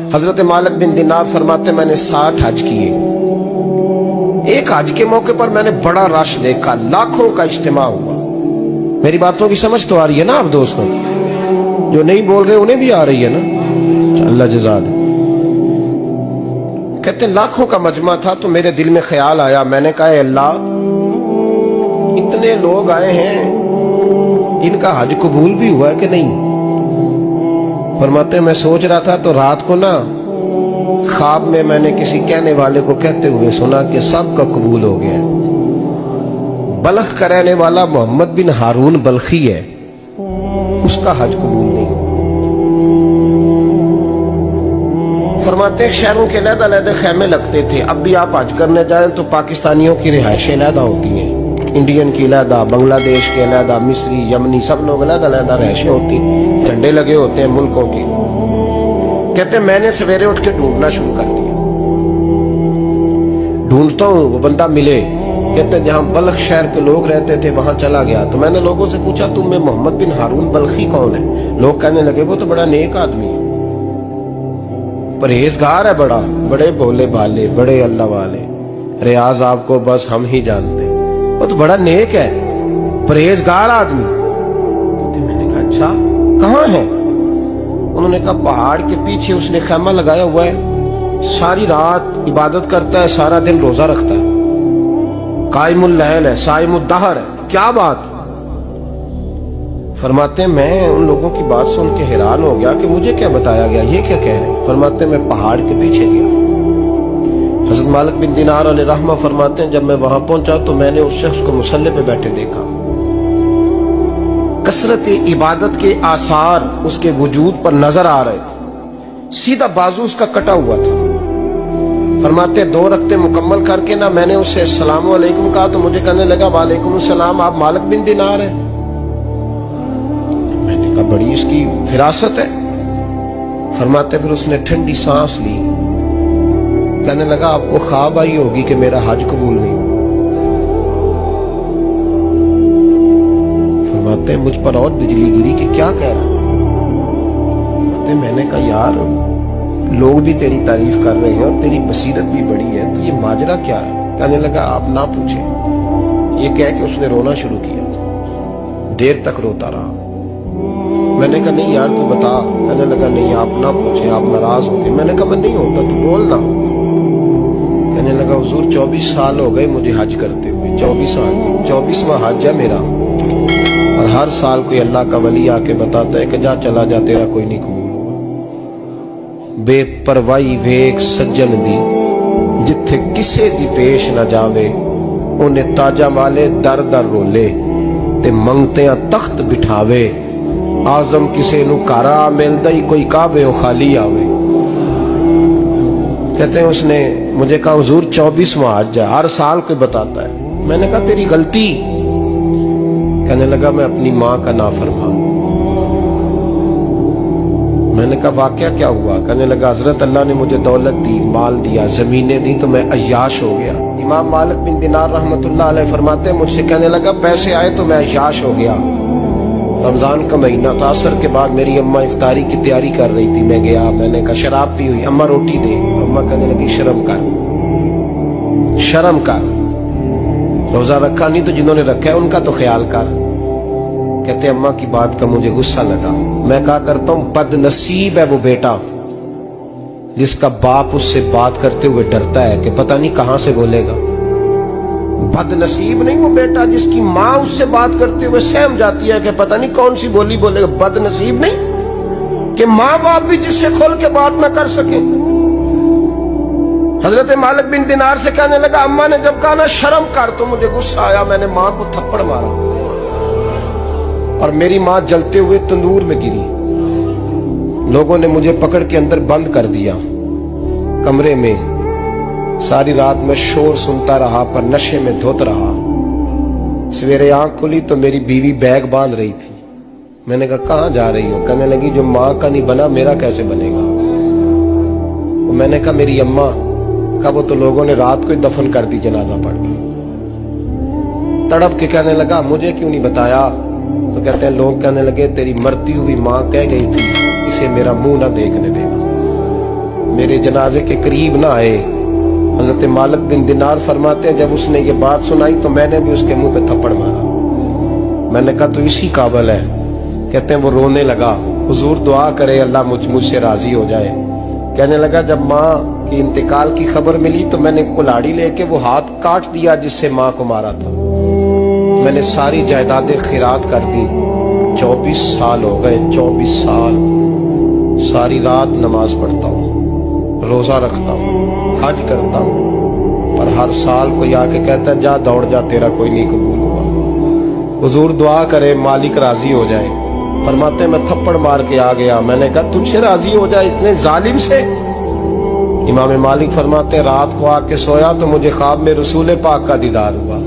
हजरत मालिक बिन दिनार फरमाते मैंने 60 हज किए। एक हज के मौके पर मैंने बड़ा रश देखा, लाखों का इज्तिमा हुआ। मेरी बातों की समझ तो आ रही है ना आप दोस्तों? जो नहीं बोल रहे उन्हें भी आ रही है ना? अल्लाह जज़ा दे। कहते लाखों का मजमा था तो मेरे दिल में ख्याल आया, मैंने कहा अल्लाह इतने लोग आए हैं, इनका हज कबूल भी हुआ है कि नहीं? फरमाते मैं सोच रहा था तो रात को ना ख्वाब में मैंने किसी कहने वाले को कहते हुए सुना कि सबका कबूल हो गया। बल्ख का रहने वाला मोहम्मद बिन हारून बल्खी है, उसका हज कबूल नहीं। फरमाते शहरों के अलग-अलग खैमे लगते थे। अब भी आप हज करने जाएं तो पाकिस्तानियों की रिहाइशें अलग होती हैं, इंडियन की अलग, बांग्लादेश के अलग, मिस्री, यमनी, सब लोग अलग-अलग रिहाइशें होती, झंडे लगे होते हैं मुल्कों के। कहते मैंने सवेरे उठ के ढूंढना शुरू कर दिया, ढूंढता हूँ वो बंदा मिले। कहते जहां बल्ख शहर के लोग रहते थे वहां चला गया तो मैंने लोगों से पूछा तुम में मोहम्मद बिन हारून बल्खी कौन है? लोग कहने लगे वो तो बड़ा नेक आदमी है, परहेजगार है, बड़े भोले भाले, बड़े अल्लाह वाले, रियाज आपको बस हम ही जानते, वो तो बड़ा नेक है, परहेजगार आदमी। मैंने कहा अच्छा कहाँ है? उन्होंने कहा पहाड़ के पीछे उसने खैमा लगाया हुआ है, सारी रात इबादत करता है, सारा दिन रोजा रखता है, कायमुल लैल है, साइमुद दहर है। क्या बात? फरमाते मैं उन लोगों की बात सुन के हैरान हो गया कि मुझे क्या बताया गया, ये क्या कह रहे हैं? फरमाते मैं पहाड़ के पीछे गया। हज़रत मालिक बिन दिनार अलैहि रहमा फरमाते हैं जब मैं वहां पहुंचा तो मैंने उस शख्स को मुसल्ले पे बैठे देखा। कसरत इबादत के आसार उसके वजूद पर नजर आ रहे, सीधा बाजू उसका कटा हुआ था। फरमाते 2 रकते मुकम्मल करके ना मैंने उससे अस्सलामु अलैकुम कहा तो मुझे कहने लगा वालेकुम सलाम, आप मालिक बिन दिनार हैं? मैंने कहा बड़ी इसकी फिरासत है। फरमाते फिर उसने ठंडी सांस ली, कहने लगा आपको ख्वाब आई होगी कि मेरा हज कबूल नहीं। फरमाते मुझ पर और बिजली गिरी कि क्या कह रहा? मैंने कहा यार लोग भी तेरी तारीफ कर रहे हैं और तेरी बसीरत भी बड़ी है, तो ये माजरा क्या है? कहने लगा आप ना पूछे। ये कह के उसने रोना शुरू किया, देर तक रोता रहा। मैंने कहा नहीं यार तू बता। कहने लगा नहीं आप ना पूछे, आप नाराज हो गए। मैंने कहा मैं नहीं होता, तू बोल ना। कहने लगा हुजूर 24 साल हो गए मुझे हज करते हुए, 24 साल, 24वां हज है मेरा, और हर साल कोई अल्लाह का वली आके बताता है कि जा चला जा तेरा कोई नहीं कबूल। बेपरवाही वेख सज्जन दी जिथे किसे दी पेश न जावे, उन्हें ताजा वाले दर दर रोले ते मंगतियां तख्त बिठावे, आजम किसे नु कारा मिलदा ही कोई काबे ओ खाली आवे। कहते हैं उसने मुझे कहा हुजूर 24वां हज है, हर साल कोई बताता है। मैंने कहा तेरी गलती। कहने लगा मैं अपनी माँ का नाफरमान। मैंने कहा वाकया क्या हुआ? कहने लगा हजरत अल्लाह ने मुझे दौलत दी, माल दिया, जमीनें दी तो मैं अय्याश हो गया। इमाम मालिक बिन दिनार रहमतुल्लाह अलैह फरमाते मुझसे कहने लगा पैसे आए तो मैं अय्याश हो गया। रमजान का महीना था, असर के बाद मेरी अम्मा इफ्तारी की तैयारी कर रही थी, मैं गया, मैंने कहा शराब पी हुई, अम्मा रोटी दे, तो अम्मा कहने लगी शर्म कर, शर्म कर, रोजा रखा नहीं तो जिन्होंने रखा है उनका तो ख्याल कर। कहते अम्मा की बात का मुझे गुस्सा लगा। मैं कहा करता हूं बदनसीब है वो बेटा जिसका बाप उससे बात करते हुए डरता है कि पता नहीं कहां से बोलेगा। बदनसीब नहीं वो बेटा जिसकी माँ उससे बात करते हुए सहम जाती है कि पता नहीं कौन सी बोली बोलेगा। बदनसीब नहीं कि माँ बाप भी जिससे खोल के बात ना कर सके। हजरत मालिक बिन दिनार से कहने लगा अम्मा ने जब कहा ना शर्म कर तो मुझे गुस्सा आया, मैंने माँ को थप्पड़ मारा और मेरी माँ जलते हुए तंदूर में गिरी। लोगों ने मुझे पकड़ के अंदर बंद कर दिया कमरे में। सारी रात मैं शोर सुनता रहा पर नशे में धुत रहा। सवेरे आंख खुली तो मेरी बीवी बैग बांध रही थी। मैंने कहा कहाँ जा रही हो? कहने लगी जो माँ का नहीं बना मेरा कैसे बनेगा। तो मैंने कहा मेरी अम्मा का वो तो लोगों ने रात को ही दफन कर दी जनाजा पढ़ के। तड़प के कहने लगा मुझे क्यों नहीं बताया? तो कहते हैं लोग कहने लगे तेरी मरती हुई माँ कह गई थी इसे मेरा मुंह ना देखने देना। میرے جنازے کے قریب نہ آئے. حضرت مالک بن دینار فرماتے ہیں جب اس نے یہ بات سنائی تو میں نے بھی اس کے منہ پہ تھپڑ مارا. میں نے کہا تو اسی قابل ہے. کہتے ہیں وہ رونے لگا, حضور دعا کرے اللہ مجھ سے راضی ہو جائے. کہنے لگا جب ماں کی انتقال کی خبر ملی تو میں نے کلاڑی لے کے وہ ہاتھ کاٹ دیا جس سے ماں کو مارا تھا. میں نے ساری جائیدادیں خیرات کر دی. 24 سال ہو گئے, 24 سال. ساری رات نماز پڑھتا ہوں, روزہ رکھتا ہوں, حج کرتا ہوں, پر ہر سال کوئی آ کے کہتا ہے جا دوڑ جا تیرا کوئی نہیں قبول ہوا. حضور دعا کرے مالک راضی ہو جائے. فرماتے میں تھپڑ مار کے آ گیا. میں نے کہا تجھ سے راضی ہو جائے اتنے ظالم سے. امام مالک فرماتے رات کو آ کے سویا تو مجھے خواب میں رسول پاک کا دیدار ہوا.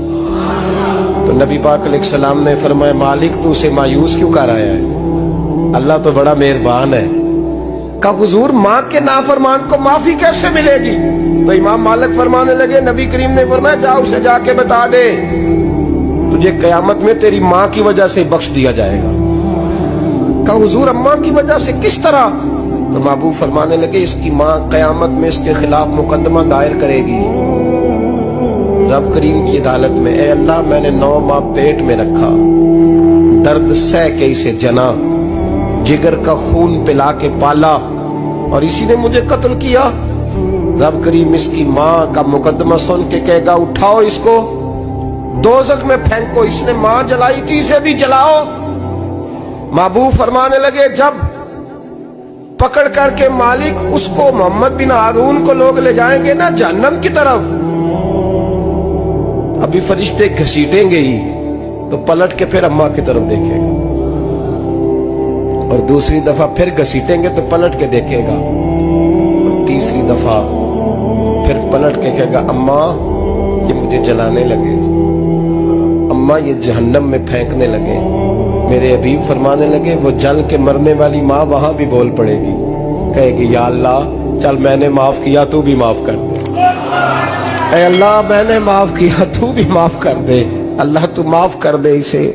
تو نبی پاک علیہ السلام نے فرمایا مالک تو اسے مایوس کیوں کر آیا ہے, اللہ تو بڑا مہربان ہے. کہا حضور ماں کے نافرمان کو معافی کیسے ملے گی؟ تو امام مالک فرمانے لگے نبی کریم نے فرمایا جا اسے جا کے بتا دے تجھے قیامت میں تیری ماں کی وجہ سے بخش دیا جائے گا. کہا حضور اماں کی وجہ سے کس طرح؟ تو محبوب فرمانے لگے اس کی ماں قیامت میں اس کے خلاف مقدمہ دائر کرے گی رب کریم کی عدالت میں, اے اللہ میں نے 9 ماہ پیٹ میں رکھا, درد سہ کے اسے جنا, جگر کا خون پلا کے پالا اور اسی نے مجھے قتل کیا. رب کریم اس کی ماں کا مقدمہ سن کے کہے گا اٹھاؤ اس کو دوزخ میں پھینکو, اس نے ماں جلائی تھی اسے بھی جلاؤ. محبوب فرمانے لگے جب پکڑ کر کے مالک اس کو محمد بن ہارون کو لوگ لے جائیں گے نا جہنم کی طرف, ابھی فرشتے گھسیٹیں گے ہی تو پلٹ کے پھر اماں کی طرف دیکھے گا, اور دوسری دفعہ پھر گھسیٹیں گے تو پلٹ کے دیکھے گا, اور تیسری دفعہ پھر پلٹ کے کہے گا اماں یہ مجھے جلانے لگے, اماں یہ جہنم میں پھینکنے لگے. میرے حبیب فرمانے لگے وہ جل کے مرنے والی ماں وہاں بھی بول پڑے گی, کہے گی یا اللہ چل میں نے معاف کیا تو بھی معاف کر دے, اے اللہ میں نے معاف کیا تو بھی معاف کر دے, اللہ تو معاف کر دے اسے.